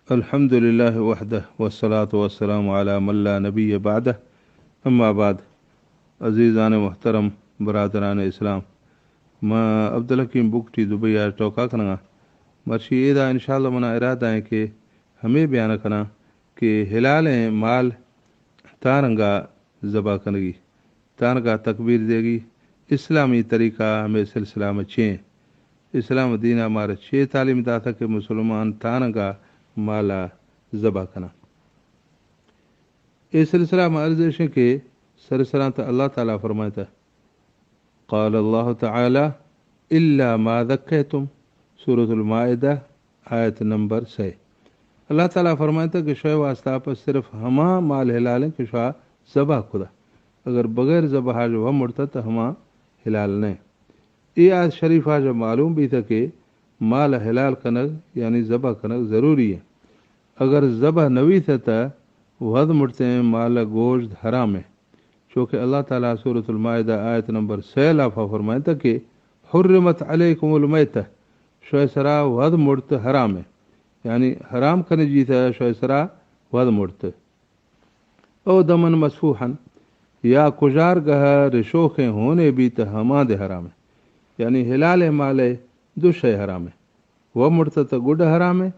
अल्हम्दुलिल्लाह वहदह वस्सलातु वस्सलामु अला मन ला नबिय्य बअदह अम्मा बाद। अज़ीज़ान मोहतरम बरादरान इस्लाम, मां अब्दुल हकीम बुकटी दुबई आज टोका कना मर्शी एदा इंशाअल्लाह मना इरादा है कि हमें बयान कना कि हिलाल माल तारंगा ज़बा कनगी तारंगा तकबीर देगी इस्लामी तरीका हमें सिलसिला में छे इस्लाम दीन हमारे छे तालीम दाता कि मुसलमान तारंगा माला ज़बा कना। इस सिलसिला में अर्ज़श के सरसरा तो अल्लाह ताला फरमाता क़ाल अल्लाह ताला इल्ला मा ज़क्कैतुम, सूरतुल माइदा आयत नंबर 6। अल्लाह ताला फरमाता कि शोय वास्ता पर सिर्फ हमा माल हिलालें कि शा ज़बा खुदा, अगर बगैर ज़बा जो हम मुड़ता तो हमा हिलाल नहीं। ये आयत शरीफा जो मालूम भी था कि माल हिलाल कनक यानी ज़बा कनक ज़रूरी है। अगर ज़बा नवी थे तो वद मुड़ते हैं माल गोश्त हराम है, चूँकि अल्लाह ताला सूरतुल माइदा आयत नंबर 6 लाफा फरमाता कि हुर्रिमत अलैकुमुल मैता, शोयसरा वद मुड़त हराम है, यानी हराम कने जीता शोयसरा वद मुड़त। ओ दमन मसफूहन, या कुजार गह रिशोखें होने भी तो हमा दे हराम है, यानी हिलाल माले दुशय हराम है। वह मुड़त तो गुड हराम है,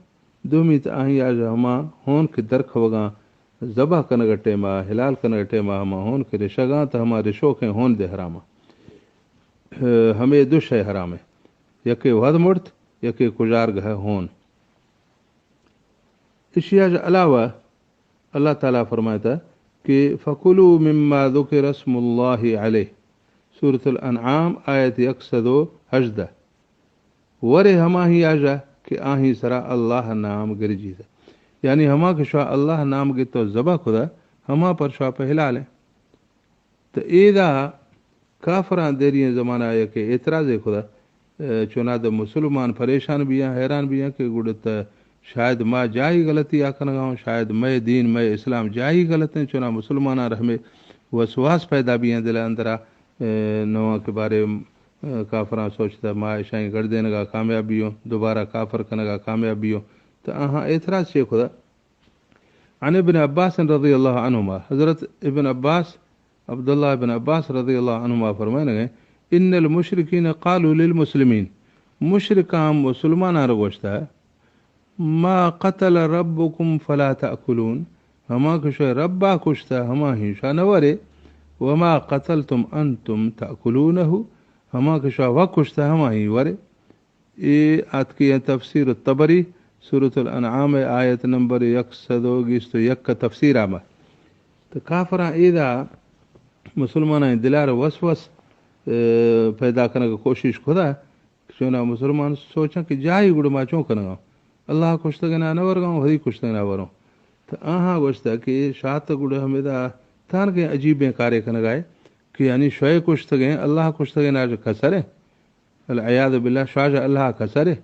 दुमी तो आही आज हमा होन के दरख वगा ज़बा कनगटे मा हिलाल कनगटे मा हमा होन के रिशगा तो हमा रिशोखें होन दे हराम हमें दुशय हराम है, यके वद मुड़त यके कुजार गह होन। इशिया के अलावा अल्लाह ताला फरमाता कि फ़कुलू मिम्मा ज़ुकिर अस्मुल्लाहि अलैह, सूरतुल अनआम आयत 118। वरे हमा ही आजा कि आही सरा अल्लाह नाम गिरजी था, यानी हमा के शा अल्लाह नाम गिर तो ज़बा खुदा हमा पर शा पे हिलाले। तो एदा काफरा देरी ज़माना आया कि एतराज़ खुदा चुना तो मुसलमान परेशान भी हैं हैरान भी हैं कि गुड़त शायद माँ जाही गलती आखन गाँव, शायद मैं दीन मैं इस्लाम जाही गलत हैं, चुना मुसलमान रहमे वसवास पैदा भी हैं दिल अंदरा नवा के बारे काफरा सोचता माँ शाही कर देने का कामयाबी हो, दोबारा काफर करने का कामयाबी हो। तो अहाँ एतराज़ शेख खुदा अन इब्न अब्बास रज़ी अल्लाह अन्हुमा, हज़रत इब्न अब्बास अब्दुल्लाह इब्न अब्बास रज़ी अल्लाह अन्हुमा फरमाने गए इन्नल मुशरिकीन क़ालू लिल मुस्लिमीन, मुशरिकाम मुसलमान रगोश्ता है मा क़तल रब्बुकुम फला तअकुलून, हमा कुछ रब्बा कुश्ता हमा ही शानवरे वमा क़तलतुम अंतुम तअकुलूनहु, हमा कुशा व कुश्ता हमा ही वरे। ये आत की तफसीर तबरी सूरतुल अनआम आयत नंबर 121 का तफसीर आमा। तो काफरा इदा मुसलमान दिलार वसवस पैदा करने की कोशिश खुदा चुना मुसलमान सोचा कि जाही गुड़मा चौं करना अल्लाह कुछ तक ना नवर गाँव हरी कुछ तक ना वरों। तो आहा गोश्ता कि शात गुड़ हमेदा थान के अजीब कार्य करने गाए कि यानी शोए कुछ तक अल्लाह कुछ तक ना जो खसरे अयाद बिल्ला शाह अल्लाह खसरे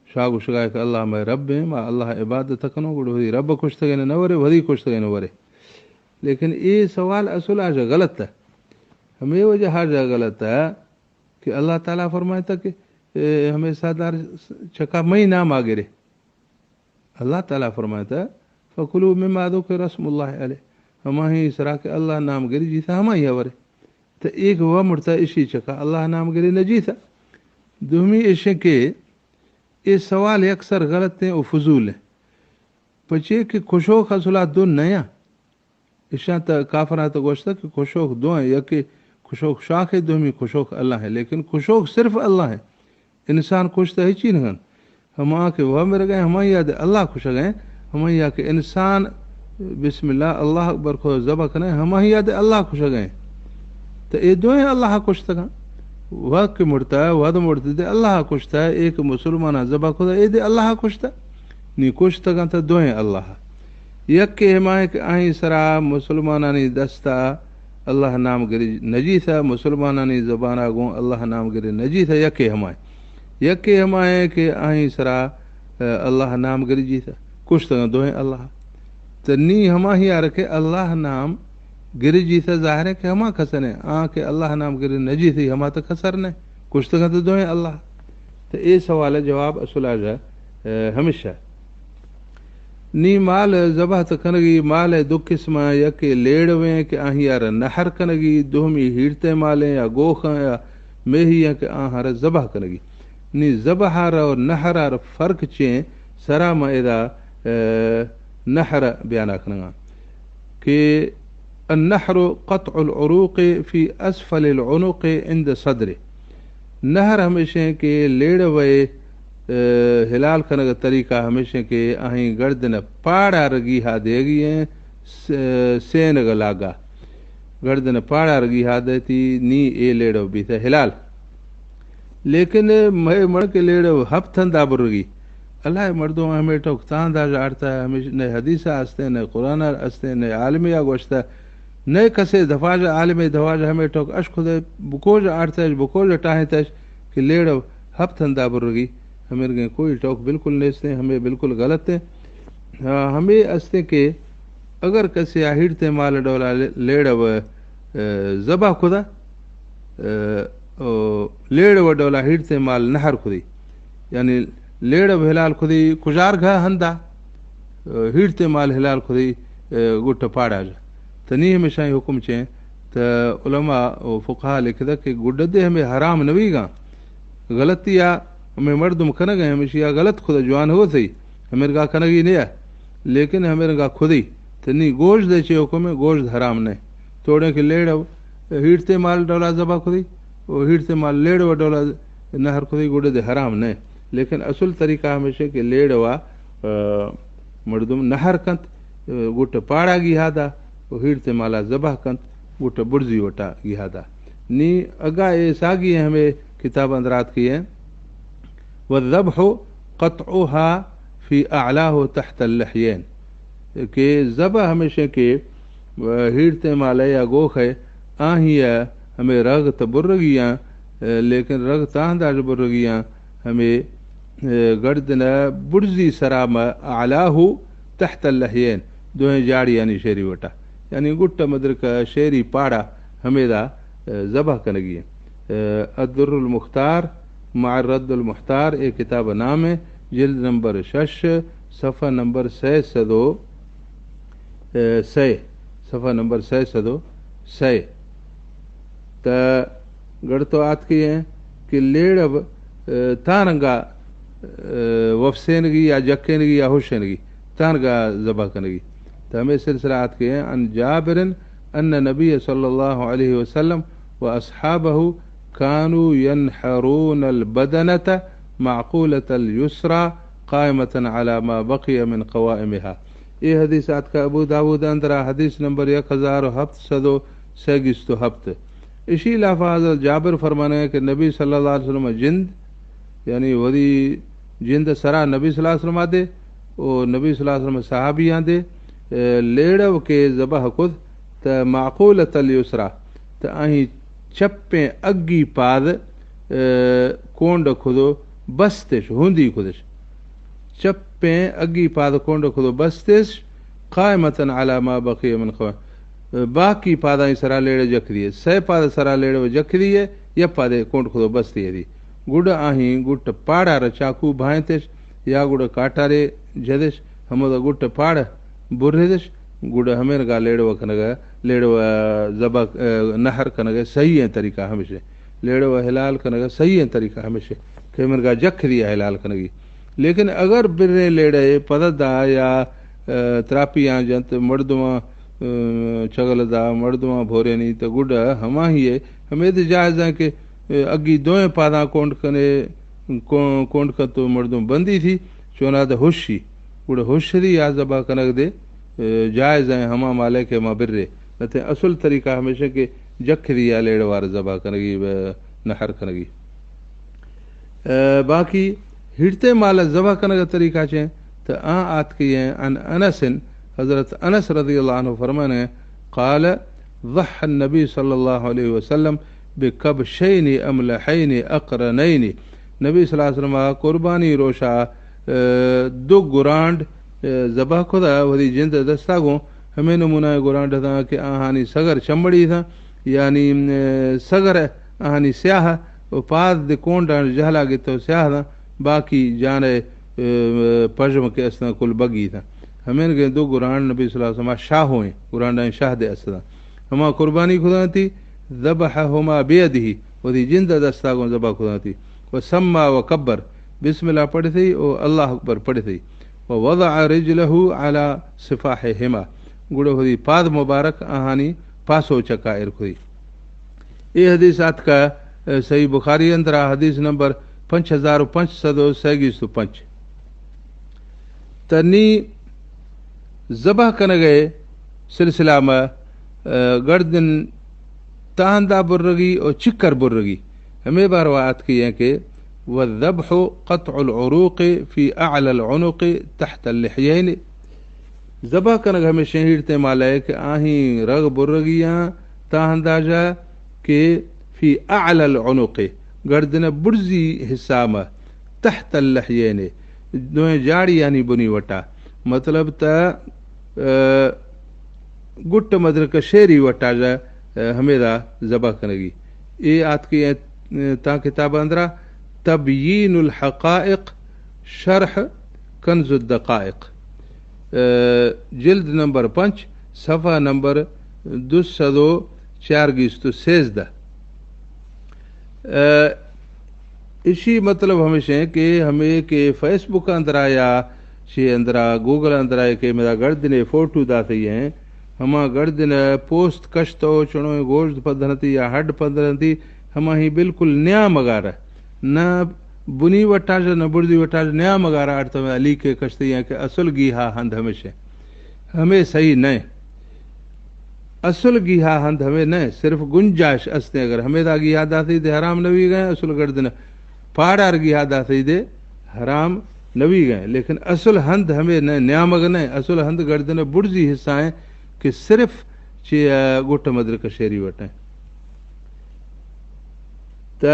शाह कुछ गाए कि अल्लाह मैं रब है माँ अल्लाह इबादत कनो गुड़ हरी रब कुछ तक न वरे वरी कुछ तक न वरे। लेकिन ये सवाल असल आज गलत है, हमें वजह हार गलत है कि अल्लाह ताला फरमाता कि हमें सादार चका मई नाम आगे रे। अल्लाह ताला फरमाता फ़कुलू मिम्मा ज़ुकिर रस्मुल्लाहि अलैह, हमा ही सरा के अल्लाह नाम गिरी जीता हमा ही अवरे। तो एक वह मुड़ता इसी चका अल्लाह नाम गिरी न जीता। दुमी इशे के ये सवाल अक्सर गलत हैं और फजूल हैं, पचे कि खुशोक हसुला दो नया इशा तो काफरा तो गोश्ता कि खुशोक दो हैं, या कि खुशोक शाख है दुमी खुशोक अल्लाह है, लेकिन खुशोक सिर्फ अल्लाह है, इंसान खुश तो है चीन गन हम आके वह मेरे गए हम याद अल्लाह खुश गए हम या कि इंसान बिस्मिल्लाह अल्लाह अकबर को ज़बा करें हम याद अल्लाह खुश गए। तो ये दो हैं अल्लाह खुश तक वह के मुड़ता है वह मुड़ते दे अल्लाह खुश था, एक मुसलमान ज़बा खुदा ये दे अल्लाह खुश था नी खुश तक तो दो हैं अल्लाह यक के हिमाय के आई सरा मुसलमानी दस्ता अल्लाह नाम गिरी नजी था मुसलमानी ज़बाना गो अल्लाह नाम गिरी नजी था यके हमाय यके हमाए के आई सरा अल्लाह नाम गिरी जी था कुछ तक दो हैं अल्लाह। तो नी हमा ही आ रखे अल्लाह नाम गिरी जी था जाहिर है कि हमा खसर है आ के अल्लाह नाम गिरी नजी थी हमा तो खसर ने कुछ तक तो दो हैं अल्लाह। तो ये सवाल जवाब असल आ जाए हमेशा नी माल जबह त कनगी माल दो किस्म यके लेड़वे के आही यार नहर कनगी दोहमी हीड़ते माले या गोख या मेही या के आहार जबह कनगी नी जबहार और नहर फर्क चे सरा मायदा नहर बयान कनगा कि النحر قطع العروق في اسفل العنق عند صدره नहर हमेशा के लेड़वे हिलाल कनग तरीका हमेशा के अहीं गर्दन पाड़ा रगी हा देगी सेन लागा गर्दन पाड़ा रगी हा देती नी ए लेड़ो भी था हिलाल लेकिन मैं मण के लेड़ो हफ्तंदा बुरगी अल्लाह मर्दों हमें टोक तांदा जाड़ता है हमेशा न हदीसा हस्ते न कुरान हस्ते न आलमिया गोश्ता न कसे दफाज आलम दवाज हमें टोक अश खुद बुकोज आड़ता बुकोज टाहता कि लेड़ो हफ्तंदा बुरगी हमें कोई टोक बिल्कुल नहीं हमें बिल्कुल गलत है हमें अस्ते के अगर कसे हिड़ते माल डोला लेड़व जबा खुदा लेड़व डोला हिड़ते माल नहर खुदी यानी लेड़व हिलाल खुदी कुजार घा हंदा हिड़ते माल हिलाल खुदी गुट पाड़ा तनी हमेशा ही हुक्म चें त उलमा फुकहा लिखदा कि गुड्डे हमें हराम नवी गा गलती आ हमें मर्दुम कन गए हमेशा गलत खुद जवान हो सही हमें गा कनगी नहीं लेकिन हमें गा खुदी तनी गोश्त दे चे हुक्म गोश्त हराम नहीं तोड़े के लेड़ हिड़ते माल डोला जबा खुदी वो हिड़ते माल लेड़ व डोला नहर खुदी गुड्डे दे हराम नहीं लेकिन असल तरीका हमेशा के लेड़ वा मर्दुम नहर कंत गुट पाड़ा गिहादा वो हिड़ते माला जबा कंत गुट बुर्जी वटा गिहादा नी अगा ये सागी हमें किताब अंदरात की है वज़ब्ह क़त्उहा फी अअलाहु तहत अल-लहयैन के ज़बह हमेशा के हिड़ते माले या गोख है आहिया हमें रग त बुर्रगियाँ लेकिन रग तांदाज बुर्रगियाँ हमें गर्दन बुर्जी सराम अअलाहु तहत अल-लहयैन दोहें जाड़ी यानी शेरी वटा यानी गुट्ट मदरक शेरी पाड़ा हमेदा ज़बह कनगी अद्दुर्रुल मुख्तार मारद्दुल मुख्तार एक किताब नाम है जिल्द नंबर 6 सफ़ा नंबर 602 सफ़ा नंबर 602 त गढ़तो आत की है कि लेड़ब तारंगा वफसेनगी या जक्केनगी या हुशेनगी तारंगा ज़बह कनगी तो हमें सिलसिला आत की है अन जाबिरन अन्न नबी सल्लल्लाहु अलैहि वसल्लम व अस्हाबहु कानू यनहरून अलबदनत माक़ूलत अलयुस्रा कायमतन अला मा बक़िय मिन क़वाइमिहा ये हदीस आत का अबू दाऊद अंदरा हदीस नंबर 1727 इसी लफाज जाबिर फरमाने हैं कि नबी सल्लल्लाहु अलैहि वसल्लम जिंद यानी वरी जिंद सरा नबी सल्लल्लाहु अलैहि वसल्लम आदे ओ नबी सल्लल्लाहु अलैहि वसल्लम सहाबी आदे लेड़व के ज़बह खुद त माक़ूलत अलयुस्रा त अहीं चप्पे अग्गी पाद कोंड खुदो बस्तेश हुंदी खुदश चप्पे अग्गी पाद कोंड खुदो बस्तेश कायमतन अला मा बक़िय मिन क़वा बाकी पादा सरा लेड़े जख दिए सै पाद सरा लेड़े जख दिए या पादे कोंड खुदो बस्ती दी गुड़ आही गुट पाड़ा र चाकू भाएतेश या गुड़ काटारे जदेश हमोदा गुट पाड़ बुर्रेदेश गुड़ हमें गा लेड़व कनगा लेड़व जबा नहर कनगा सही है तरीका हमेशा लेड़व हिलाल कनगा सही है तरीका हमेशा के मेरे गा जख दिया हिलाल कनगी लेकिन अगर बिरे लेड़े पददा या त्रापियाँ जंत मर्दुआ चगलदा मर्दुआ भोरे नहीं तो गुड़ हमा ही है हमें तो जायज़ है कि अग्गी दोए पादा कोंड कने कोंड का तो मर्दुम बंदी थी चोना तो हुशी गुड़ हुशरी या जबा कनक दे जायज़ है हमा माले के मां बिर्रे नते असल तरीका हमेशा के जख दिया लेड़ वार जबा कनगी नहर कनगी बाकी हिड़ते माल जबा कनग तरीका चें तो आत की है अन अनसन हज़रत अनस रज़ियल्लाहु अन्हु फरमाने क़ाल ज़ह नबी सल्लल्लाहु अलैहि वसल्लम बिकबशैन अमलहैन अक़रनैन नबी सल्लल्लाहु अलैहि वसल्लम कुर्बानी रोशा दो गुरांड जबा खुदा वरी जिंद दस्तागो हमें नमूना गुरांड था कि आहानी सगर चमड़ी था यानी सगर आहानी स्याह पाद दे कोंड जहला गे तो स्याह था बाकी जाने पजम के अस्ना कुल बगी था हमें के दो कुरान नबी सल्लल्लाहु अलैहि वसल्लम शाह हुए कुरान शाह दे असदा हमा कुर्बानी खुदा थी ज़बहहुमा बियदिही वदी जिंद दस्ता को ज़बह खुदा थी व सम्मा व कब्बर बिस्मिल्लाह पढ़ी थी और अल्लाह अकबर पढ़ी थी व वज़अ रिजलहु अला सिफाहिहिमा गुड़ो हुई पाद मुबारक आहानी पासो चका इरखुई ये हदीस आत का सही बुखारी अंदर हदीस नंबर 5525 तनी ज़बह कन गए सिलसिला में गर्दन तांदा बुर्रगी और चिक्कर बुर्रगी हमें बारवात की है कि वज़ब्ह क़त्उल उरूक़ फ़ी अअलल उनुक़ तहत अल-लिहयैन ज़बह कन हमें शहीर ते माले के आही रग बुर्रगियां तांदाजा के फ़ी अअलल उनुक़ गर्दन बुर्जी हिस्सा में तहत अल-लिहयैन दोए जाड़ी यानी बुनी वटा मतलब त गुट मदरक शेरी वटा जा हमेरा ज़बह कनगी ये आत की ता किताब अंदरा तबयीनुल हक़ाइक़ शरह कंज़ुद दक़ाइक़ जिल्द नंबर 5 सफ़ा नंबर 246 इसी मतलब हमेशा कि हमें के फेसबुक अंदरा या शे अंदरा गूगल अंदरा के मेरा गर्दने फोटो दा थी हैं हमा गर्दन पोस्ट कश्तो चुनो गोश्त पधनती या हड पधनती हमा ही बिल्कुल नया मगारा न बुनी वटाज न बुर्दी वटाज नया मगारा अर्थ में अली के कश्ती है कि असल गीहा हंद हमेशा हमें सही न असल गीहा हंद हमें न सिर्फ गुंजाइश अस्ते अगर हमें दा गीहा दाती दे हराम नवी गए असल गर्दन पाड़ार गीहा दाती दे हराम नवी गए लेकिन असल हंद हमें न नया मग न असल हंद गर्दन बुर्जी हिस्सा है कि सिर्फ गुट मदर कशेरी वटें त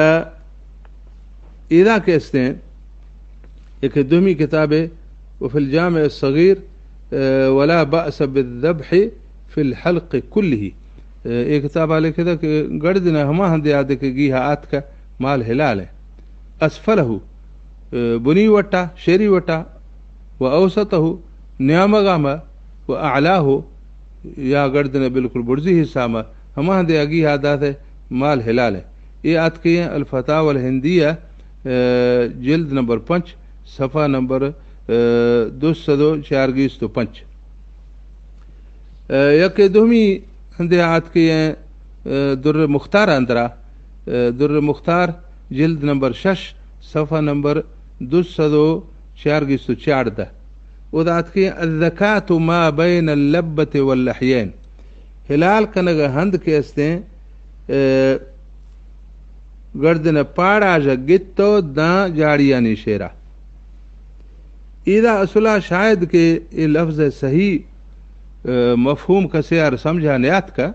इदा कहते हैं एक दुमी किताब है वफिल जाम सगीर वला बअस बिज़्ज़ब्ह फिल हल्क़ कुल्लिही एक किताब लिखे था कि गर्दन हमा हंद याद के गीहा आत का माल हिलाल है असफलहु बुनी वटा शेरी वटा व औसतहु न्यामगामा व आलाहु या गर्दन बिल्कुल बुर्जी हिस्सा में हमा हंद अगी आदात है माल हिलाल है ये आत की है अल-फतावा अल-हिंदिया जिल्द नंबर 5 सफ़ा नंबर 245 यक दुमी हंदे आत की है दुर्र मुख्तार अंदरा दुर्र मुख्तार जिल्द नंबर 6 सफ़ा नंबर 244 उदात की अज़कातु मा बैन अल-लब्बत वल-लहयैन हिलाल कनग हंद के अस्ते गर्दन पाड़ा गित्तो दा जाड़ियानी शेरा इदा असला शायद के ये लफ्ज़ सही मफहूम कसेयार समझा नियात का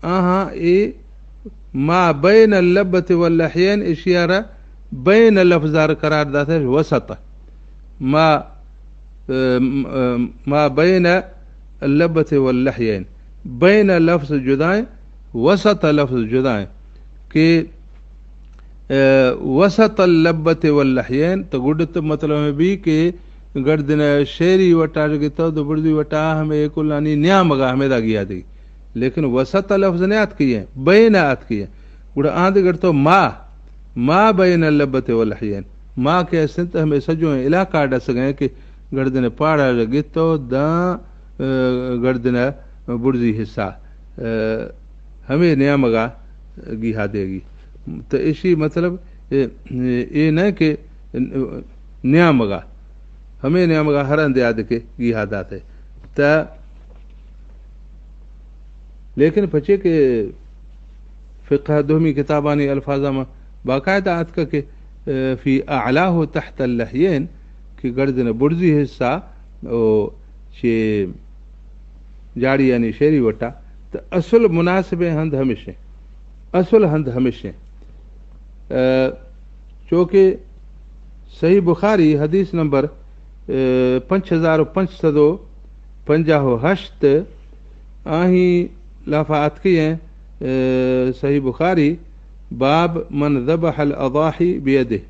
आहा ए मा बैन अल-लब्बत वल-लहयैन इशियारा बैन लफ्ज़ार करार दाते वसत मा बैन अल-लब्बत वल-लहयैन बैन लफ्ज़ जुदाएं वसत लफ्ज़ जुदाएं कि वसत अल-लब्बत वल-लहयैन तो गुड़त मतलब में भी कि गर्दन शेरी वटा के तो बुर्दी वटा हमें कुलानी न्या मगा हमें दागी आती लेकिन वसत लफ्ज़ ने आत की है बैन आत की है गुड़ा आंद गर तो माँ बैन अल-लब्बत वल-लहयैन माँ के संत हमें सजो इलाका डस गए कि गर्दन पाड़ा गितो दा गर्दन बुर्जी हिस्सा हमें नया मगा गिहा देगी तो इसी मतलब ये न कि नया मगा हमें नया मगा हर अंदयाद के गिहा दाते त लेकिन बच्चे के फ़िक़ह दुहमी किताबानी अल्फाजा में बाकायदा आत का कि फ़ी अअलाहु तहत अल-लहयैन कि गर्दन बुर्जी हिस्सा ओ शे जाड़ी यानी शेरी वटा तो असल मुनासिब हंद हमेशा असल हंद हमेशा चूँकि सही बुखारी हदीस नंबर 5558 आही लाफात की हैं सही बुखारी बाब मन ज़बह अल-अज़ाही बियदिह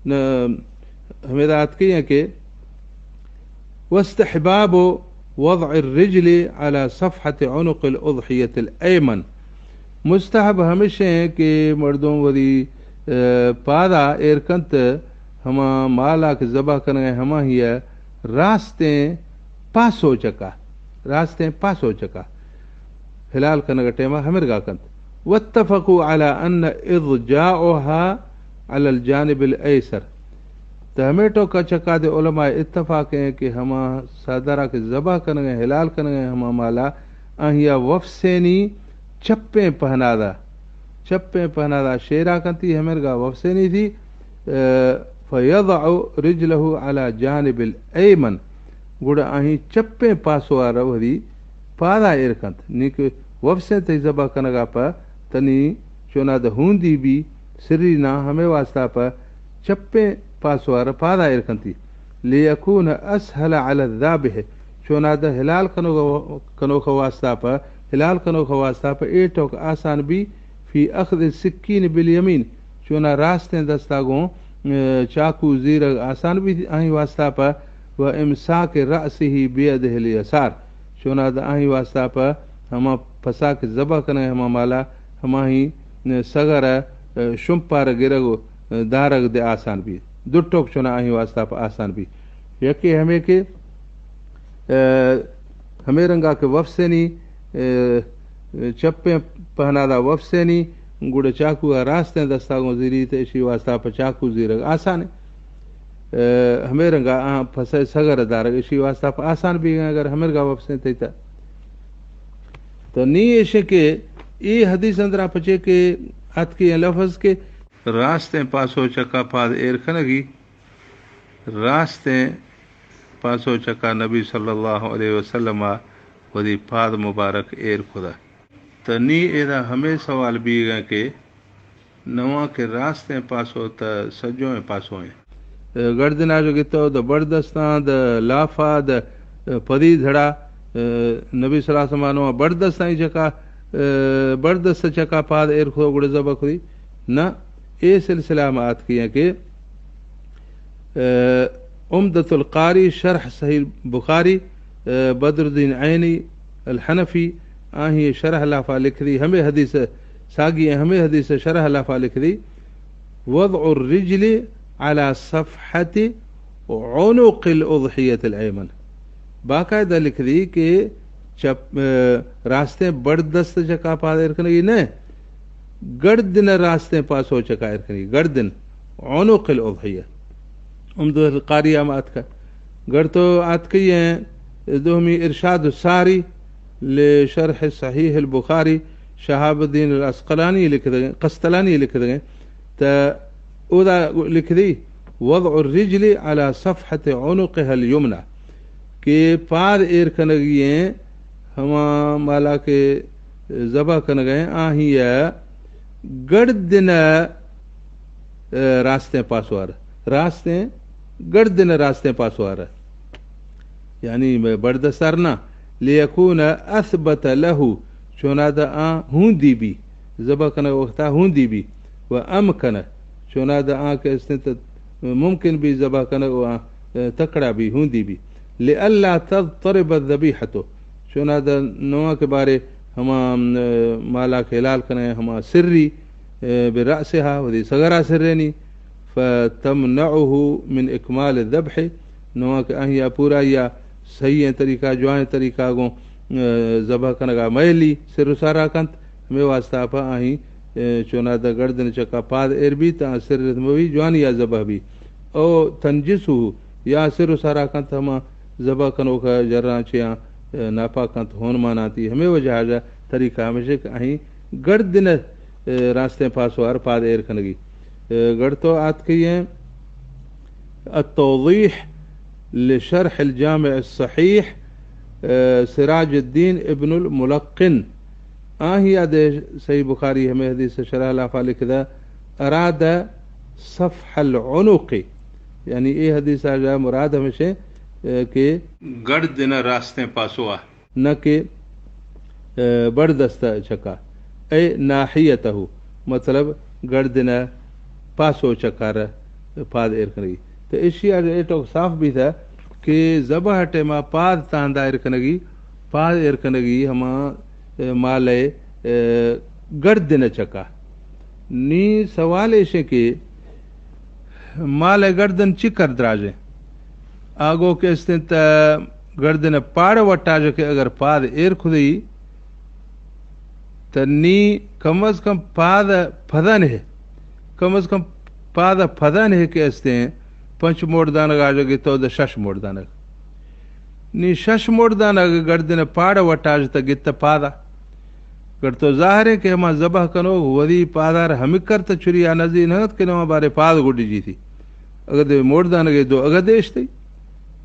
न हमें रात की है कि वस्तहबाब वضع الرجل على صفحة عنق الأضحية الأيمن मुस्तहब हमेशा है कि मर्दों वरी पादा एरकंत हमा माला के जबा करने हमा हिया रास्ते पासो चका हिलाल करने का टेमा हमिर गा कंत वत्तफकु अला अन्न इज़जाउहा अला अलजानिब अलअयसर त हमेटो का चका दे उलमा इत्तफाक है कि हमा सादरा के जबा करने हिलाल करने हमा माला आहिया वफसेनी चप्पे पहनादा शेरा कंती हमिर गा वफसेनी थी फयदउ रिजलहु अला जानिब अलअयमन गुड़ आही चप्पे पासो आ रवरी पादा एरकंत निक वफसे ते जबा कनगा प तनी चोना द हुंदी भी सिरी ना हमें वास्ता प चप्पे पासवार पादा एरकंती लियकून असहल अला ज़ाबिह चोना द हिलाल कनो वास्ता प हिलाल कनो वास्ता प एटोक आसान भी फी अखद सिक्कीन बिल यमीन चोना रास्ते दस्तागो चाकू जीर आसान भी आही वास्ता प व इमसाक रअसिही बियदिहिल यसार चोना द आही वास्ता प हमा फसा के जबा कने हमा माला हमा ही सगर शुम्पार गिरगो दारग दे आसान भी दुटोक चुना आही वास्ता पर आसान भी यके हमें के हमें रंगा के वफसेनी चप्पे पहनादा वफसेनी गुड़ चाकू रास्ते दस्तागों जीरी ते इसी वास्ता पर चाकू जीरग आसान हमें रंगा फसे सगर दारग इसी वास्ता पर आसान भी अगर हमें रंगा वफसे थे तो नी ऐसे के ये हदीस अंदर पचे के अत के लफ्ज के रास्ते पासो चका पाद एर खनगी रास्ते पासो चका नबी सल्लल्लाहु अलैहि वसल्लम वदी पाद मुबारक एर खुदा तो नी एदा हमें सवाल भी गए के नवा के रास्ते पासो त सजो पासो है गर्दना जो गितो द बरदस्ता द लाफा द पदी धड़ा नबी सल्लल्लाहु अलैहि वसल्लम बरदस्ता चका बरदस्त चका पाद एर खो गुड़ जबा खुदी न ए सिलसिला में आत किया कि उम्दतुल कारी शरह सही बुखारी बदरुद्दीन ऐनी अल हनफी आही शरह लाफा लिख दी हमें हदीस सागी हमें हदीस शरह लाफा लिख दी वज़उर रिजली अला सफ़हति उनुक़िल उज़हियतिल अयमन बाकायदा लिख दी कि रास्ते बरदस्त चका पाद एर खनगी न गर्दन रास्ते पास हो चका एर खनगी गर्दन उनुक़िल उज़हिया उम्दतुल कारी आत का गर तो आत कही है दोहमी इरशाद सारी ले शरह सहीह अल बुखारी शहाबुद्दीन अल अस्क़लानी लिख देंगे कस्तलानी लिख देंगे तो उदा लिख दी वज़उर रिजली अला सफ़हति उनुक़िहा अल युमना के पाद एर खनगी हमा माला के जबा कन गए आहिया गर्दन रास्ते पासवार रास्ते गर्दन रास्ते पासवार यानी बरदस्तार ना लियकून अथबत लहू चुनादा हूंदी भी जबा कन वक्ता हूंदी भी व अमकन चुनादा के मुमकिन भी जबा कन तकड़ा भी हूंदी भी ले अल्लाह तज़तरिब ज़बीहतो चुनादा नवा के बारे हमा माला के हिलाल कने हमा सिर्री बिरअसिहा वदी सगरा सिर्रेनी फतमनअहु मिन इकमाल ज़ब्ह नवा के अहिया पूरा या सही तरीका जुआन तरीका गो ज़बह कनगा मैली सिर सारा कंत हमें वास्ता पा आही चुनादा गर्दन चका पाद एर भी ता सिर भी जुआन या ज़बह भी ओ तंजिसु या सिर सारा कंत हमा ज़बह कनो का जरा चिया नापा कंत होन मानाती हमें वजह तरीका हमेशा अहीं गर्दन रास्ते पासवार पाद एर खनगी गढ़ तो आत कही है अत-तौज़ीह लिशरह अल-जामिअ अस-सहीह सिराजुद्दीन इब्नुल मुलक्किन आही आदे सही बुखारी हमें हदीस शरह लाफा लिखदा अराद सफ़हल उनुक़ि यानी ये हदीस आ मुराद हमेशा के गर्दन रास्ते पासवा न के बरदस्त चका ए नाहियतहु मतलब गर्दन पासो चकार पाद एर खनगी तो एशिया एटो साफ भी था कि ज़बह टेमा पाद तांदा इरकनगी पाद इरकनगी हमा माले गर्द न चका नी सवाल ऐसे के माले गर्दन चिकर द्राजे आगो के गर्दन पाड़ वटाज के अगर पाद एर खुदी त नी कम अज कम पाद फदन है कम अज कम पाद फदन है के पंच मोड़दानग आजोगे तो शश मोड़दानग नी शश मोड़दानग गर्दन पाड़ वटाज त गित पादा गर तो जाहिर है कि हम जबह कनो वदी पादार हमिकर त चुरिया नजी नगत के नमा बारे पाद गुडी जी थी अगदे मोड़दानगे दो अगदेश थी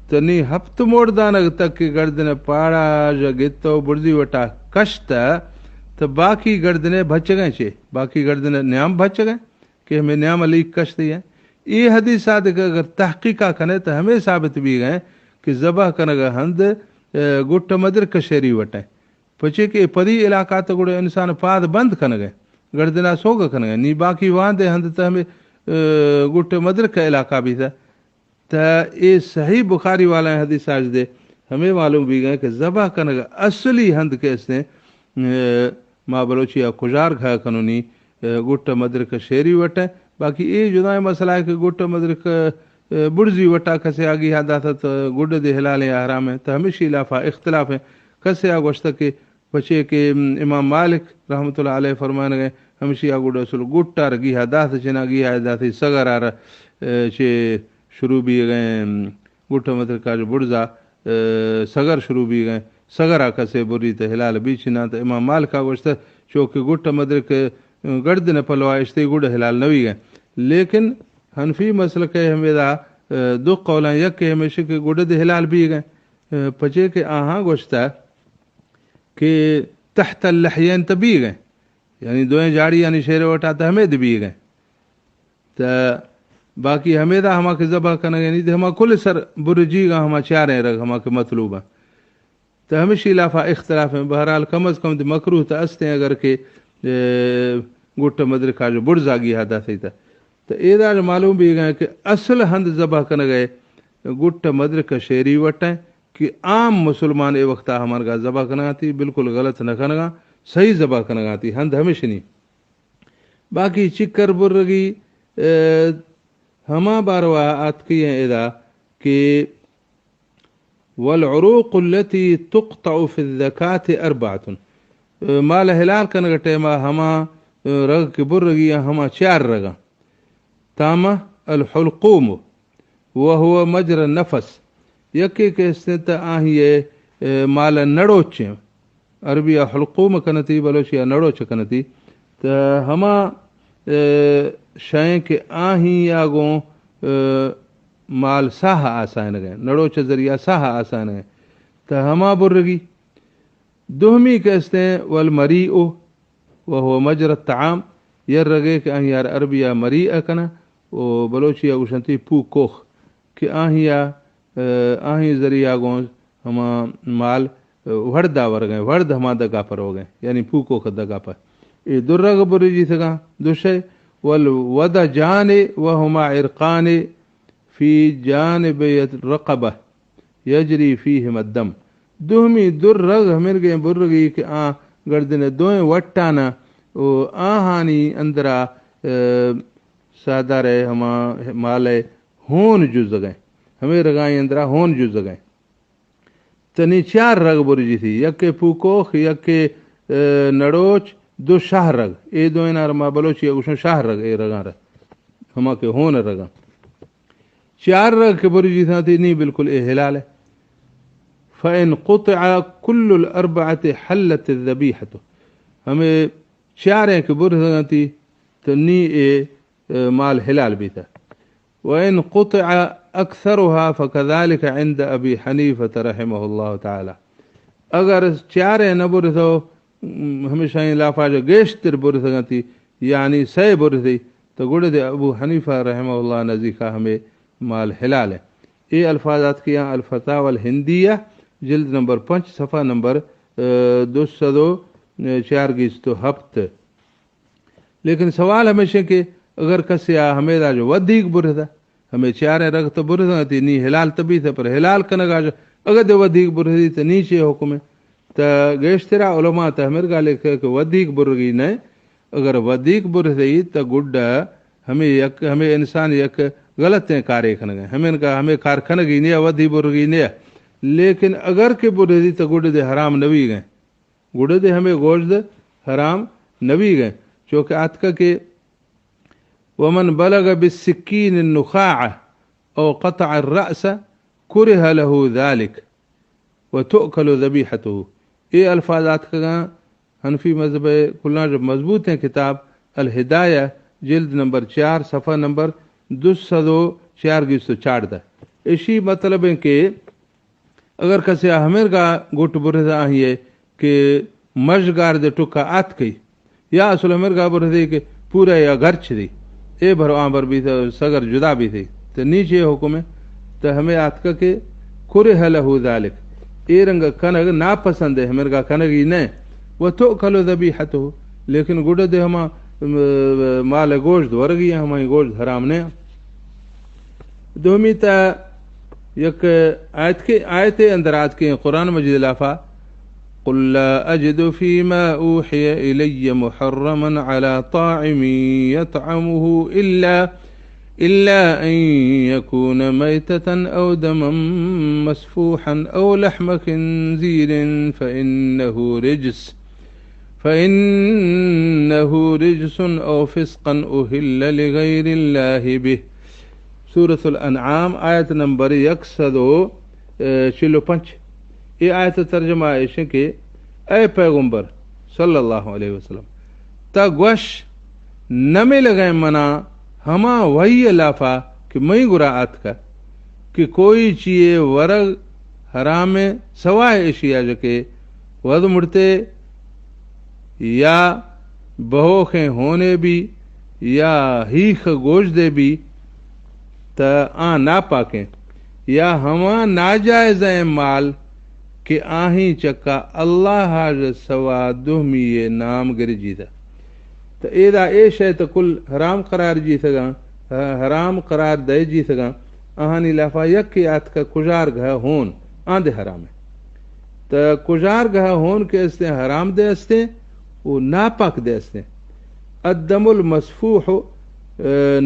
तो नी हफ्त मोड़दानग तक की गर्दन पाड़ा ज गितो बुर्जी वटा कष्ट तो बाकी गर्दने बच गए चे बाकी गर्दने न्याम बच गए कि हमें न्याम अली कष्ट है ये हदीस अगर तहकीका कने तो हमें साबित भी गए कि जबह कनग हंद गुट मदर कशेरी वटे पचे के पदी इलाका तो गुड़े इंसान पाद बंद कन गए गर्दना सोग कन गए नी बाकी वहां दे हंद तो हमें गुट मदर का इलाका भी था तो ये सही बुखारी वाला हदीस आज दे हमें मालूम भी गए कि जबह कनग असली हंद के इसने माँ बलोचिया खुजार खा कनूनी गुट मदर का शेरी वटे बाकी ये जुदा मसला है कि गुट मदर का बुर्जी वटा कसे आगी यादा था तो गुड दे हिलाल हराम है तो हमेशा इलाफा इख्तलाफ है कसे आगोश्त के बचे के इमाम मालिक रहमतुल्लाह अलैह फरमान गए हमेशा गुड असल गुट्टार गी यादा था चिना गी यादा थी सगर आर चे शुरू भी गए गुट मदर का जो बुर्जा सगर शुरू भी गए सगर आ कसे बुरी तो हिलाल बीच ना तो इमाम मालिक आगोश्त चौके गुट मदर के गर्द न पलवा इश्ते गुड हिलाल नवी गए लेकिन हनफी मसल के हमेदा दो कौला यक के हमेशा के गुड हिलाल भी गए पचे के आहा गोश्ता कि तहत लहयन तबी गए यानी दोएं जाड़ी यानी शेर वटा तो हमें भी गए तो बाकी हमेदा हमा के जबा कन गए नहीं हमा कुल सर बुरजी गा हमा चारे रग हमा के मतलूबा तो हमेशा इलाफा इख्तलाफ है बहरहाल कम अज कम मकरूह तो अस्ते अगर के गुट मदर का जो बुर्जागी हादा थी था तो एदा मालूम भी गए कि असल हंद जबह कन गए गुट मदर का शेरी वटें कि आम मुसलमान ए वक्त हमारे गा जबह कना थी बिल्कुल गलत न कनगा सही जबह कनगा थी हंद हमेशा नहीं बाकी चिक्कर बुर्रगी हमा बारवा आत की है एदा कि वलउरूक़ अल्लती तुक़तअ फ़ी ज़कात अर्बअतुन माल हिलाल कन टेमा हमा रग के बुर्रगी हमा चार रगा तामा अल हुलक़ूम वह हुआ मजर नफस यके के स्थित आहिए माल नड़ोच अरबिया हुलक़ूम कनती बलोचिया नड़ोच कनती तो हमा शय के आही आगो माल साह आसान गए नड़ोच जरिया साह आसान गए तो हमा बुर्रगी दुहमी कहते हैं वल मरी ओ वह हो मजरत ताम यर रगे कि यार अरबिया मरी अकना वो बलोचिया उशंती पू कोख कि आहिया आही जरिया गो हमा माल वर्दा वर गए वर्द हमा दगा पर हो गए यानी पू कोख दगा पर ये दुर्रग बुरी जी सका दुशे वल वद जाने वह हमा इरकाने फी जानब रक़बह यजरी फीहिम अद्दम दुहमी दुर्रग मिल गए बुर्रगी के आ गर्दन दोए वट्टाना ओ आहानी अंदरा सादारे हमा माले होन जुज गए हमें रगाई अंदरा होन जुज गए तनी चार रग बुर्जी थी यके पुकोख यके नड़ोच दो शाह रग ए दो नार मा बलोची उस शाह रग ए रगा रग हमा के होन रगा चार रग के बुर्जी थी नहीं बिल्कुल ए हिलाल है फ़ैन क़ुतअ कुल्लुल अर्बअति हल्लत ज़बीहत हमें चारें के बुर्ज थी तो नी ए माल हिलाल भी था वैन क़ुतअ अक्सरुहा फ़कज़ालिक इंद अबी हनीफ़ा रहमहुल्लाह ताला अगर चारें न बुर्ज हो हमेशा लाफा जो गेश्तर बुर्ज थी यानी सै बुर्ज थी तो गुड़ दे अबू हनीफ़ा रहमहुल्लाह नज़ीका हमें माल हिलाल है ये अल्फाजात की यहाँ अल-फ़तावा हिंदिया जिल्द नंबर 5 सफ़ा नंबर 204 तो हफ्त लेकिन सवाल हमेशा के अगर कसिया हमेदा जो वधिक बुर था हमें चारे रग तो बुर थी नी हिलाल तबी थे पर हिलाल कनगा अगर दे वधिक बुर थी तो नीचे हुक्म त गेश्तरा उलमा त हमें गाले के वधिक बुरगी न अगर वधिक बुर थी तो गुड हमें इंसान यक गलत है कार्य खन गए हमें कार खन गई नहीं वधी बुरगी नहीं लेकिन अगर के बुर थी तो गुड दे हराम नवी गए गुड दे हमें गोश्त हराम नवी गए चूँकि आतका के वमन बलग बिस्सिकीन नुखाअ औ क़तअ अर्रअस कुरिह लहू ज़ालिक व तुअकलु ज़बीहतुहु। ये अल्फाज आतका हनफी मज़हब खुलना जो मजबूत हैं किताब अल हिदाया जिल्द नंबर 4 सफ़ा नंबर 204 इसी मतलब है कि अगर कसे हमें का गुट बुरदा है कि मजगार दे टुका आत कई या असल हमें का बुरदे के पूरा या घर दी ए भर आबर भी था सगर जुदा भी थी तो नीचे हुक्म है तो हमें आतका के खुरे हलहू ज़ालिक ए रंग कनग नापसंद है हमें का कनग ही न वह तो खलो दबी हत हो लेकिन गुड़ दे हम माल गोश्त वर्गी हमारी गोश्त हराम ने दोमी ता यक आयत अंदर आज के कुरान मजीद लाफा कुल ला अजिदु फीमा ऊहिय इलय्य मुहर्रमन अला ताइमिन यतअमुहु इल्ला अन यकून मैततन औ दमन मस्फूहन औ लहम खिंजीरिन फ़इन्नहु रिज्सुन औ फिस्क़न उहिल्ल लिग़ैरिल्लाहि बिह। सूरतुल अनआम आयत नंबर 145। ये आयत तर्जमा ऐसे कि ए पैगंबर सल्लल्लाहु अलैहि वसल्लम ता गोश नमे लगाए मना हमा वही लाफा कि मई गुरा आत का कि कोई चीए वरग हराम सवाए एशिया जके वद मुड़ते या बहोखे होने भी या हीख गोश दे भी त आ ना पाकें या हमा नाजायज माल कि आही चक्का अल्लाह सवा दुहमी नाम गिर जीता तो एदा ए शय तो कुल हराम करार जी सगा हराम करार दे जी सगा आहानी लाफा यक यात का कुजार घ होन आंदे हराम है तो कुजार घ होन के अस्ते हराम दे अस्ते वो नापाक दे अस्ते अद्दमुल मसफूह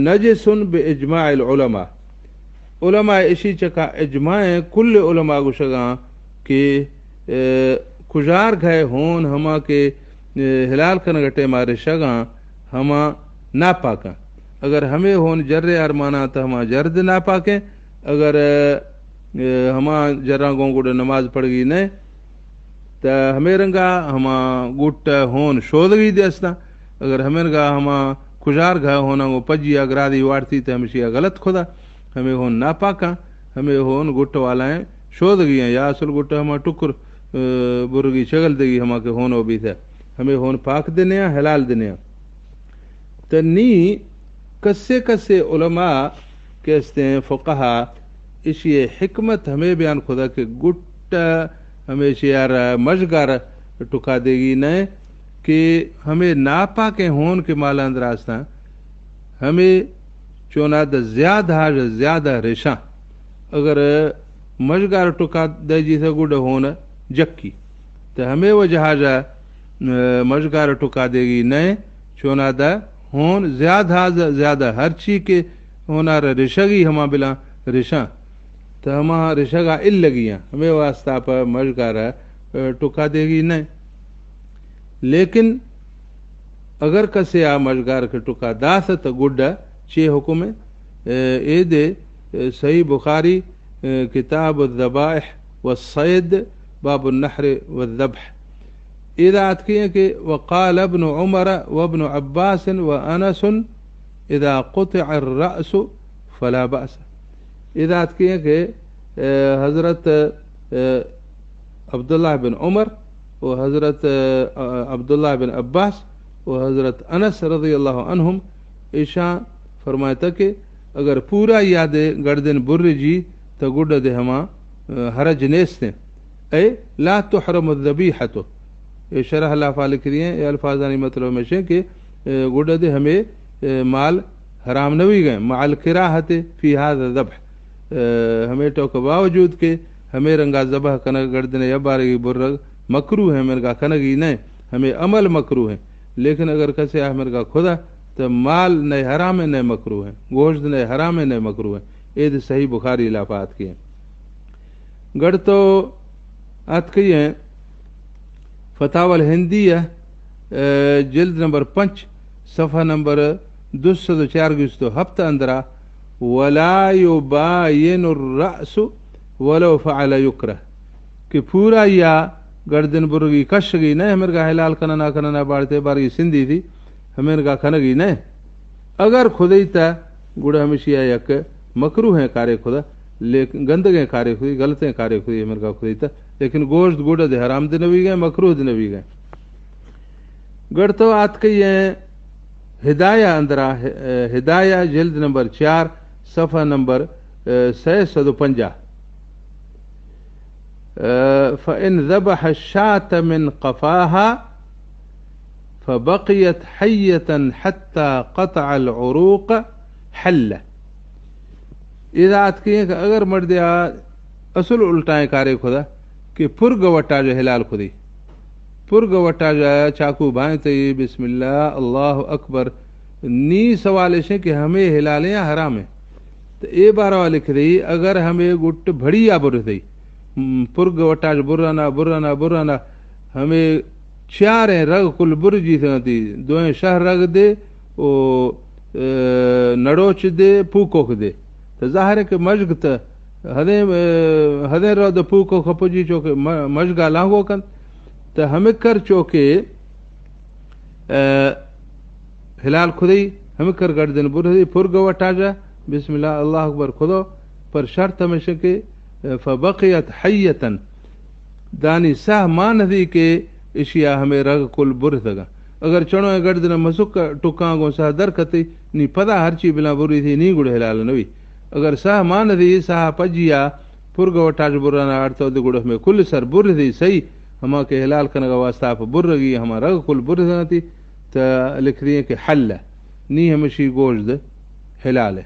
नजसुन बे इजमाइल उलमा उलमा इसी चका इजमाए कुल उलमा गुशगा कि कुजार घय होन हमा के हिलाल कन गटे मारे शगा हमा ना पाका अगर हमें होन जर्रे अरमाना तो हमा जर्द ना पाके अगर हमा जर्रा गोंगुड़ नमाज पढ़ गई न तो हमें रंगा हमा गुट होन शोदगी देस्ता अगर हमें रंगा हमा कुजार घा होना वो पजी अगरादी वाड़ती तो हमेशा गलत खुदा हमें होन ना पाका हमें होन गुट वालाएं शोदगी हैं या असल गुट हमा टुकुर बुरगी शगल देगी हमा के होन भी थे हमें होन पाक देने हलाल देने तो नी कस्से कस्से उलमा कहते हैं फ़ुक़हा इसी हिकमत हमें बयान खुदा के गुट हमेशा यार मजगार टुका देगी न कि हमें नापा के होन के माला अंदरास्ता हमें चोना द ज्यादा रेशा अगर मजगार टुका दे जी से गुड होन जक्की तो हमें वो जहाजा मजगार टुका देगी न चोना द होन ज्यादा हर चीज के होना रिशगी हमा बिला रिशा तो हमा रिशगा इल लगियाँ हमें वास्ता पर मजगार टुका देगी न लेकिन अगर कसे आ मजगार के टुका दास तो गुड चे हुक्म ए दे सही बुखारी किताब ज़बाइह व सैद बाब नहर व ज़ब्ह इदा आतकी कि वक़ाल इब्न उमर व इब्न अब्बास व अनस इदा क़ुतिअ अर्रअस फला बअस इदा आतकी कि हज़रत अब्दुल्लाह बिन उमर व हज़रत अब्दुल्लाह बिन अब्बास व हज़रत अनस रज़ियल्लाहु अन्हुम ईशा फरमाता कि अगर पूरा याद गर्दन बुर्र जी तो गुड दे हमा हरज नेस्ते ए ला तुहरम ज़बीहतु ये शरह लाफा लिख रही हैं ये अल्फाजानी मतलब में से कि गुड दे हमें माल हराम नवी गए माल किराहत फी हाज़ा ज़ब्ह, हमें तो के बावजूद के हमें रंगा ज़बह कनग गर्दन या बारगी बुर्रग मकरू है मेरगा कनगी न हमें अमल मकरू है। लेकिन अगर कसे आ मेरगा खुदा तो माल न हराम है न मकरू है, गोश्त न हराम है न मकरू है। ये सही बुखारी लाफात की है। गढ़ तो अत कही है फतावल हिंदिया जिल्द नंबर 5 सफ़ा नंबर 204 हफ्ता अंदरा वला युबायिनु रअसु वलो फ़अल युकरह कि पूरा या गर्दन बुर्गी कशगी न हमेरगा हिलाल कनना कनना बाढ़ते बारगी सिंधी थी हमेरगा खनगी न अगर खुदी ता गुड़ हमेशा यक मकरू है कार्य खुदा लेकिन गंदगे कार्य खुदी गलते कार्य खुदी हमेरगा खुदी ता लेकिन गोश्त गुड़ दे हराम दिन भी गए मकरू दिन भी गए। गढ़ तो आत कही है हिदाया अंदरा हिदाया जिल्द नंबर 4 सफ़ा नंबर 650 फ़इन ज़बह शात मिन क़फ़ाहा फ़बक़ियत हय्यतन हत्ता क़तअल उरूक़ हल्ल। इदात किए कि अगर मर दिया असल उल्टाए कार्य खुदा कि पुरग वटा जो हिलाल खुदी पुरग वटा जो चाकू भाई तो ये बिस्मिल्लाह अल्लाह अकबर नी सवाल ऐसे कि हमें हिलाल या हराम है तो ये बारवा लिख रही अगर हमें गुट भड़ी या बुर थी पुरग वटा जो बुराना बुराना बुराना हमें चार रग कुल बुरजी थी दो शह रग दे ओ नड़ोच दे पूकोख दे तो ज़ाहिर है कि मशग तो हदे हदे रो तो पूको खपुजी चोके मशगा लांगो कन तो हमें कर चोके हिलाल खुदी हमें कर गर्दन बुरदी पुरग वटा जा बिस्मिल्लाह अल्लाह अकबर खुदो पर शर्त हमेशा के फ़बक़ियत हय्यतन दानी साह मान दी के इशिया हमें रग कुल बुर दगा अगर चणो गर्दन मसुक टुकांगो साह दरकती नी पदा हरची बिला बुरी थी नी गुड़ हिलाल नवी अगर साह मान दी साह पजिया पुरग वटाज बुराना अर्थ गुड़ में कुल सर बुर थी सही हमा के हिलाल कनगा वास्ता बुर्रगी हमा रग कुल बुर थी तो लिख दी कि हल नी हमेशी गोश्त हिलाल है।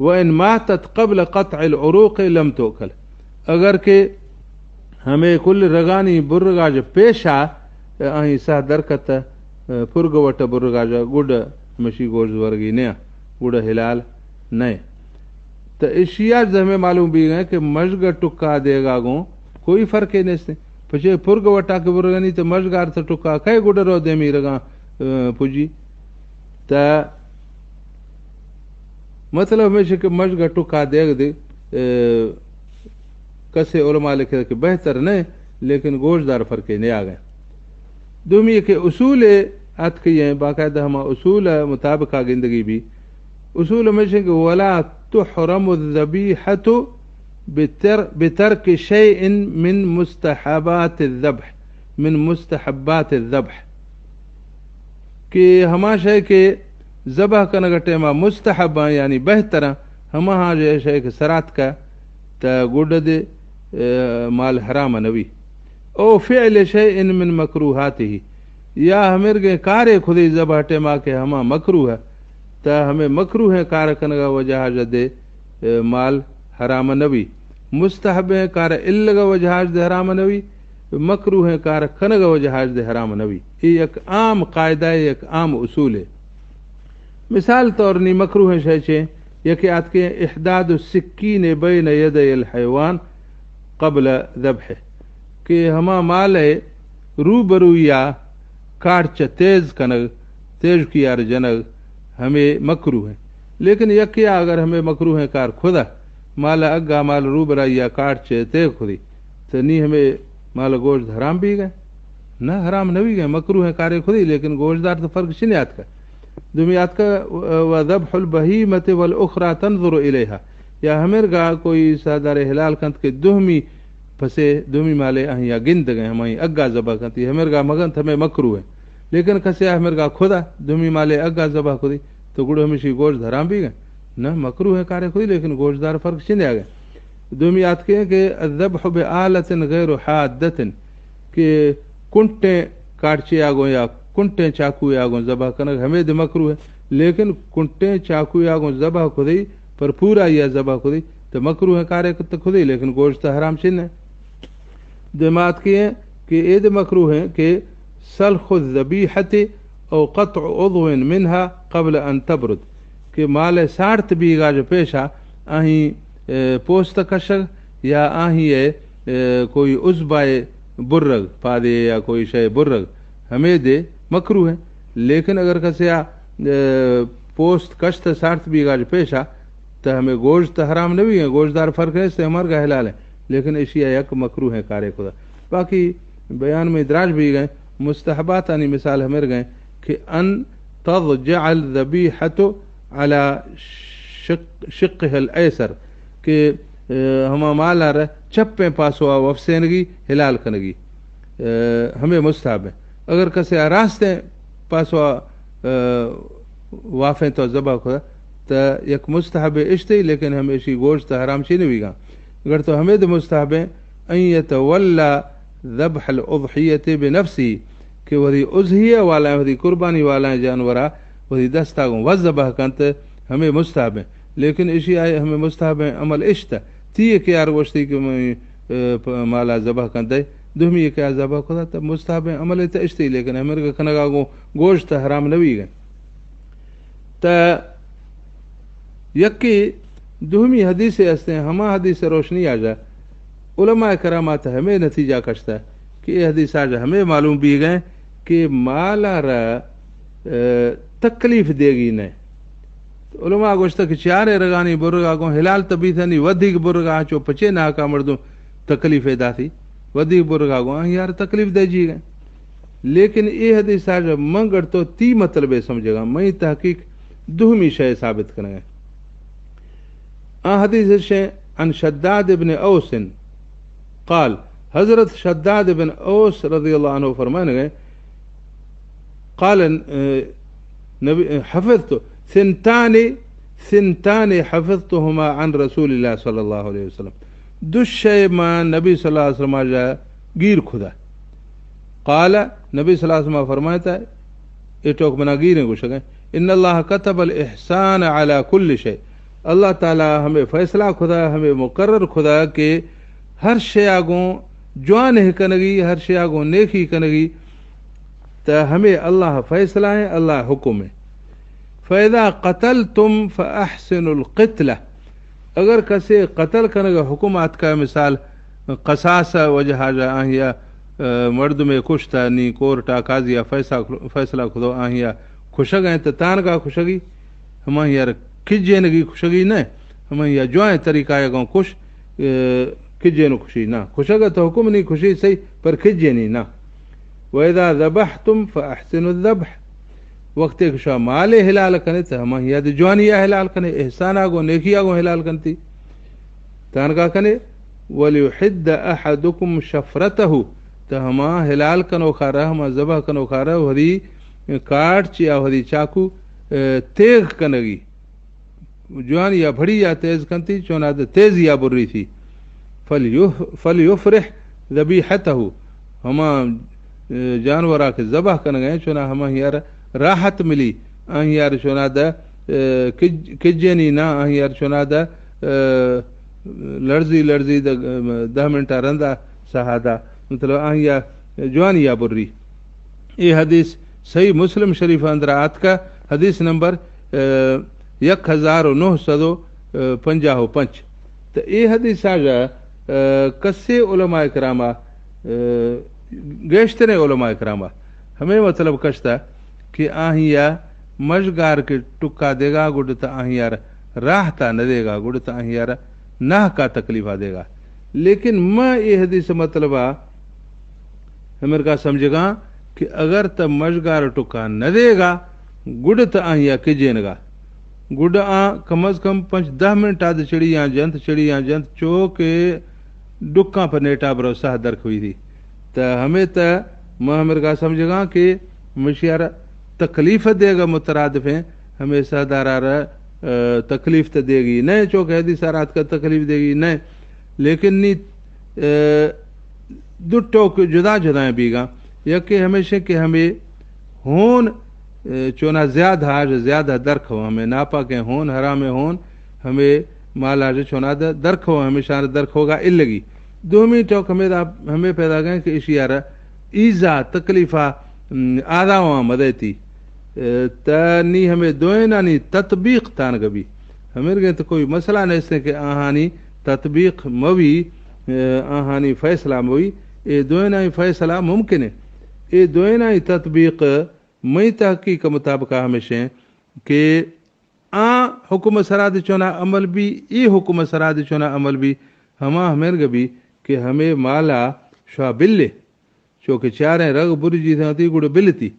वइन मातत क़ब्ल क़त्अल उरूक़ लम तोकल अगर के हमें कुल रगानी बुर्रगाज पेशा अहीं सा दरकत पुरग वट बुर्रगाज गुड़ हमेशी गोश्त वर्गी नया गुड़ हिलाल नए तो एशिया हमें मालूम भी है कि मशग टुक्का देगा गो कोई फर्क ही नहीं पचे पुरग वटा के बुर्गनी तो मशगार तो टुक्का कई गुड़ रो दे मी रगा पुजी तो मतलब हमेशा कि मशग टुक्का देग दे कसे उलमा लिखे कि बेहतर नहीं लेकिन गोश्तदार फर्क नहीं आ गए। दुमी के उसूल अत की है बाकायदा हम उसूल मुताबिक गिंदगी भी उसूल हमेशा कि वला तुहरमु ज़बीहतु बितर्क शैइन मिन मुस्तहबात ज़ब्ह मिन मुस्तहबात ज़ब्ह कि हमा शय के ज़बह कन टेमा मुस्तहब यानी बेहतर हमा हाँ जो शय के सरात का त गुड दे माल हराम नवी ओ फ़िअल शैइन मिन मकरूहातिही या हमें गे कार्य खुदी ज़बह टेमा के हमा मकरू है त हमें मकरू है कार कनगा वजह दे माल हराम नवी मुस्तहब है कार इल्लग वजह दे हराम नवी मकरू है कार कनग वजह दे हराम नवी ये एक आम कायदा है एक आम उसूल है। मिसाल तौर नी मकरू है शय छे यके आत के इहदाद सिक्कीन बैन यदय हैवान क़ब्ल ज़ब्ह के हमा माल रूबरू या काट तेज कनग तेज कियार जनग हमें मकरू है लेकिन यकिया अगर हमें मकरू है कार खुदा माल अग्गा माल रूबरा या काट चे ते खुदी तो नी हमें माल गोश्त हराम भी गए न हराम न भी गए मकरू है कार्य खुदी लेकिन गोश्तदार तो फर्क शिनियात का दुमियात का वज़ब्हुल बहीमति वल उखरा तंजुरु इलैहा या हमें गा कोई सादार हिलाल कंत के दुहमी फसे दुहमी माले अहिया गिंद गए हमारी अग्गा ज़बा कंती हमें गा मगन हमें मकरू है लेकिन कसे हमें गा खुदा दुहमी माले अग्गा ज़बा खुदी तो गुड़ हमेशा गोश्त हराम भी गए न मकरू है कार्य खुदी लेकिन गोश्तदार फर्क छिन आ गए। दुमी याद के ज़ब्ह बिआलतिन गैर हादतिन के कुंटे काटचे आगो या कुंटे चाकू आगो ज़बह कनक हमें मकरू है लेकिन कुंटे चाकू या जबह खुदी पर पूरा या जबह खुदी तो मकरू है कार्य तो खुदी, लेकिन गोश्त हराम छिन है। दिमाग की है कि एद मकरू है कि सलखु ज़बीहत और क़त्अ उज़्विन मिनहा क़ब्ल अन तबरुद, कि माल साठ बीघा जो पेशा आही पोस्त कशक या आही कोई उज़बाए बुर्रग पादे या कोई शय बुर्रग हमें दे मकरू है। लेकिन अगर कसिया पोस्ट कश्त 60 बीघा जो पेशा तो हमें गोश्त हराम नहीं है, गोश्तदार फ़र्क है, इससे हमारे का हिलाल है, लेकिन एशिया यक मकरू है कार्य खुदा। बाकी बयान में इदराज भी गए, मुस्तहबात आनी मिसाल हमें गए कि अन तज़जअल ज़बीहतु अला शिक़्क़िहिल ऐसर, कि हमा मालार चप्पे पासो वफसेनगी हिलाल कनगी हमें मुस्तहब है। अगर कसे रास्ते पासो वाफ़े तो ज़बा खुदा तो यक मुस्तहब इश्ते, लेकिन हमें इसी गोश्त हराम छी नहीं गा। अगर तो हमें तो मुस्तहब है अन यतवल्ला ज़ब्हल उज़हियत बिनफ्सी, कि वही उज़हिया वाला वही कुर्बानी वाला जानवरा वही दस्तागों वज़बह कंत हमें मुस्तहब है। लेकिन इसी आए हमें मुस्तहब है अमल इश्त ती के यार गोश्ती के माला ज़बह कंत दुहमी क्या ज़बह खुदा तब मुस्तहब है अमल तो इश्ते, लेकिन हमें खनगागों गोश्त हराम नवी गए। त यक्की दुहमी हदीसें हंसते हैं, हमा हदीस रोशनी आ जा उलमा करामात हमें नतीजा कशता है कि ये हदीस आ जा हमें मालूम भी गए कि मालारा तकलीफ देगी न। उलमा गोश्त कि चारे रगानी बुर्गा को हिलाल तबी थनी वधिक बुर्गा चो पचे ना का मर्दों तकलीफ एदा थी वधिक बुर्गा को यार तकलीफ दे जी गए। लेकिन ये हदीस आ जा मंगड़ तो ती मतलब समझेगा मई तहकीक दुहमी शय साबित करेंगे। हदीस शे अन शद्दाद इब्न औस क़ाल, हज़रत शद्दाद इब्न औस रज़ियल्लाहु अन्हु फरमाने गए क़ाल नबी हफ़िज़तु सिंताने हफ़िज़तुहुमा अन रसूलिल्लाह सल्लल्लाहु अलैहि वसल्लम, दुश्शय मां नबी सल्लल्लाहु अलैहि वसल्लम जा गिर खुदा। क़ाल नबी सल्लल्लाहु अलैहि वसल्लम फरमाता है एटोक मना गिरें कुछ गए इन्नल्लाह कतबल इहसान अला कुल्ल शय, अल्लाह ताला हमें फैसला खुदा हमें मुकर्रर खुदा के हर शय आगों जवान है कनगी हर शय आगों नेकी कनगी तो हमें अल्लाह फैसला है अल्लाह हुक्म है। फ़ैदा क़तल तुम फ़अहसिनुल क़ितला, अगर कसे कतल कनगा हुकुमात का मिसाल कसास वजह जा आहिया मर्द में कुश्ता नी कोर्टा काजिया फैसला खुदो आहिया खुशग हैं तो तान का खुशगी हम यार खिजेनगी खुशगी न हम या जो तरीका गाँव खुश खिजेन खुशी ना खुशग तो हुक्म नहीं खुशी सही पर खिजे नहीं ना। वैदा ज़बह तुम फ़अहसिनुज़्ज़बह, वक्त खुशा माले हिलाल कने तो हम याद जवानिया हिलाल कने एहसान आगो नेकी आगो हिलाल कनती तान का कने वलियुहिद्द अहदुकुम शफ़रतहु, तो हम हिलाल कनो खा रहा हम ज़बह कनो खा रहा वरी काट या वरी चाकू तेग कनगी जवान या भड़ी या तेज कंती चोना तेज या बुर्री थी। फलयुफ़रिह ज़बीहतहु, हम जानवरा के ज़बह कन गए चोना हम यार राहत मिली यार चोना किजनी ना यार चोना लर्जी लर्जी 10 मिनट रंदा सहादा मतलब या जवान या बुर्री। ये हदीस सही मुस्लिम शरीफ अंदर आत का हदीस नंबर 1955। तो ये हदीस आजा कस्से उलमा करामा गेश्तरे उलमा करामा हमें मतलब कश्ता कि आहिया मशगार के टुक्का देगा गुड़ तो आहियार राहता न देगा गुड़ तो आहियार नाह का तकलीफा देगा। लेकिन मैं ये हदीस मतलब हमें का समझेगा कि अगर त मशगार टुक्का न देगा गुड़ तो आहिया किजेनगा गुड़ कम अज कम 5-10 मिनट आद चिड़िया जंत चो के डुक्का पर नेटा भरोसा दरख हुई थी। तो हमें तो मैं हमें का समझेगा कि मशियार तकलीफ देगा मुतरादिफ है हमें सदारा तकलीफ तो देगी न चो कह दी सारात का तकलीफ देगी न, लेकिन नी दुटो जुदा जुदा बीगा यके हमेशा के हमें होन चोना ज़्यादा आज ज़्यादा दरख हो हमें नापाक होन हराम होन हमें माल आज चोना दरख हो हमेशा दरख होगा इल्लगी दोमी टोक हमें पैदा गए कि इसी यार ईज़ा तकलीफ़ा आदा हुआ मदती तनी हमें दोना नी तत्बीक तान कभी हमें गए तो कोई मसला नहीं इसने के आहानी तत्बीक मवी आहानी फैसला मवी ये दोना ही फैसला मुमकिन है ये दोना ही तत्बीक मई तहकीक मुताबिक हमेशा के हुक्म सराद चोना अमल भी ये हुक्म सराद चोना अमल भी हमें गभी कि हमें माला शा बिल्ले चौके चारें रग बुरजी थी गुड़ बिलती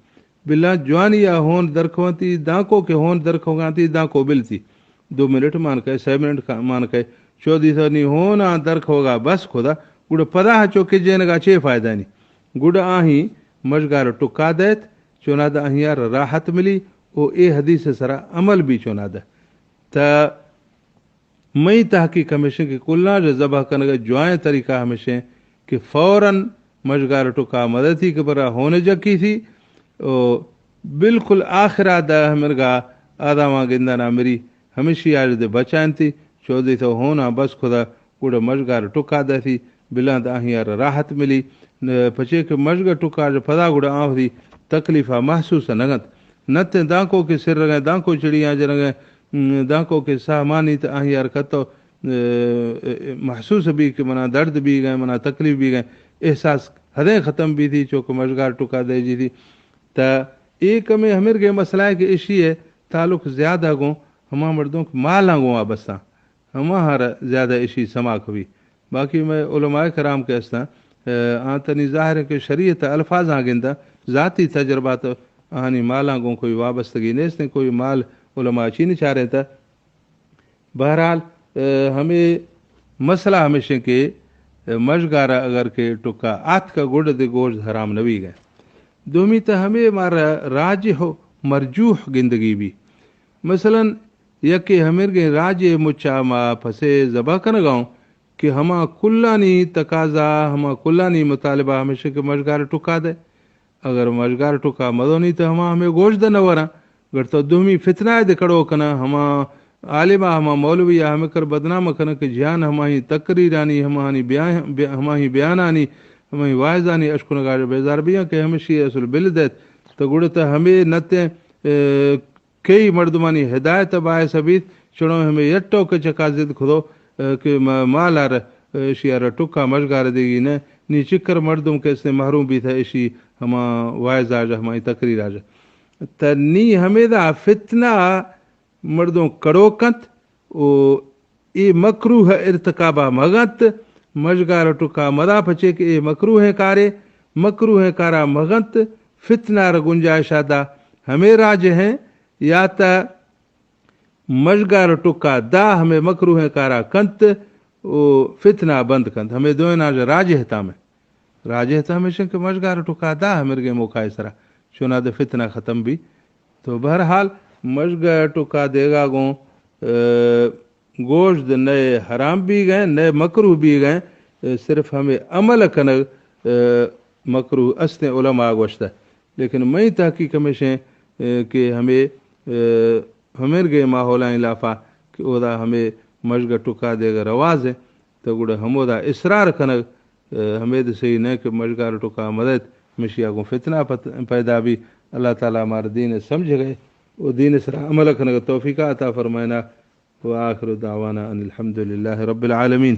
बिल्ला जवानिया होन दरखवती दांको के होन दरखोगाती दांको बिलती 2 मिनट मान के 6 मिनट मान के 14 नहीं होना दरख होगा बस खुदा गुड़ पदा चौके जेन का चे फायदा नहीं गुड़ आही मजगार टुका दैत चुनाद यार राहत मिली ओ ए हदीस सरा अमल भी चुनाद त मई तहकीक हमेशा कि कुल्ला जो ज़बह करने जुआएं तरीका हमेशा कि फ़ौरन मजगार टुका मदती के बरा होने जकी थी ओ बिल्कुल आखिरा दा हमें आदा वहाँ गिंदा ना मेरी हमेशा आज दे बचान थी चौधरी तो होना बस खुदा गुड़ मजगार टुका दा थी बिला यार राहत मिली पचे के मजगा टुका जो पदा गुड़ आव थी तकलीफ़ा महसूस नगत नत दांको के सिर रंगे दांको चिड़िया जरंगे दांको के सामानी तो यार कतो महसूस भी कि मना दर्द भी गए मना तकलीफ़ भी गए एहसास हदें ख़त्म भी थी चौक मजगार टुका दे जी थी त एक में हमें के मसला है कि इसी है ताल्लुक ज़्यादा गो हमा मर्दों को माला गो बसा हमा हर ज़्यादा इसी समाक हुई बाकी मैं उलमाए कराम के अस्ता आतनी ज़ाहिर है कि शरीयत अल्फाज आगिंदा ज़ाती तजर्बात आनी माला गो कोई वाबस्तगी नहीं कोई माल उलमा चीनी चाह रहे था बहरहाल हमें मसला हमेशा के मजगारा अगर के टुका आत का गुड़ दे गोश्त हराम नबी गए दोमी तो हमें मारा राज हो मरजूह जिंदगी भी मसलन यके हमें गे राज मुच्चा मा फसे जबा कन गाँव कि हमा कुल्लानी तकाजा हमा कुल्लानी मुतालबा हमेशा के मजगार टुका दे अगर मजगार टुका मदो नहीं तो हमें गोश्त द नवरा गर तो दोमी फितना दे कड़ो कना हमा आलिमा हमा मौलविया हमें कर बदनाम कन के जियान हमाही तकरीरानी हमानी बयान हमाही बयानानी हमारी वायजानी अशकुन गाज बेजार बिया के हमेशी असल बिल देत तो गुड़ तो हमें नते कई मर्दमानी हिदायत बाय सबीत चुनो हमें यट्टो के चका जिद खुदो कि मालार शियार टुका मजगार देगी न नी चिकर मर्दों के इसने महरूम भी था इसी हमा वायजाज हमारी तकरीर आज त नी हमें दा फितना मर्दों कड़ोकत ओ ये मकरूह इर्तकाबा मगत मजगार टुका मदा पचे के मकरूह है कारे मकरूह है कारा मगत फितना र गुंजाइश आदा हमें राज हैं या ता मजगार टुका दा हमें मकरूह है कारा कंत ओ फितना बंद कंत हमें दो नाज राज है में राज है हमेशा के मजगार टुका दा हमें गे मौका इसरा चुना दे फितना ख़त्म भी तो बहरहाल मजगार टुका देगा गो गोश्त नए हराम भी गए नए मकरूह भी गए सिर्फ हमें अमल कन मकरूह असने उलमा गोश्त है लेकिन मई तहकीक हमेशा कि हमें गए माहौल इलाफा कि ओदा हमें मजगा टुका देगा रवाज है तो गुड़ हमोदा इसरार कन हमें सही न कि मजगार टुका मदद मिशिया को फितना पैदा भी अल्लाह ताला हमारे दीन समझ गए वो दीन इसरा अमल कन तौफीका अता फरमाना व आखिर दावाना अनिल हम्दुलिल्लाहि रब्बिल आलमीन।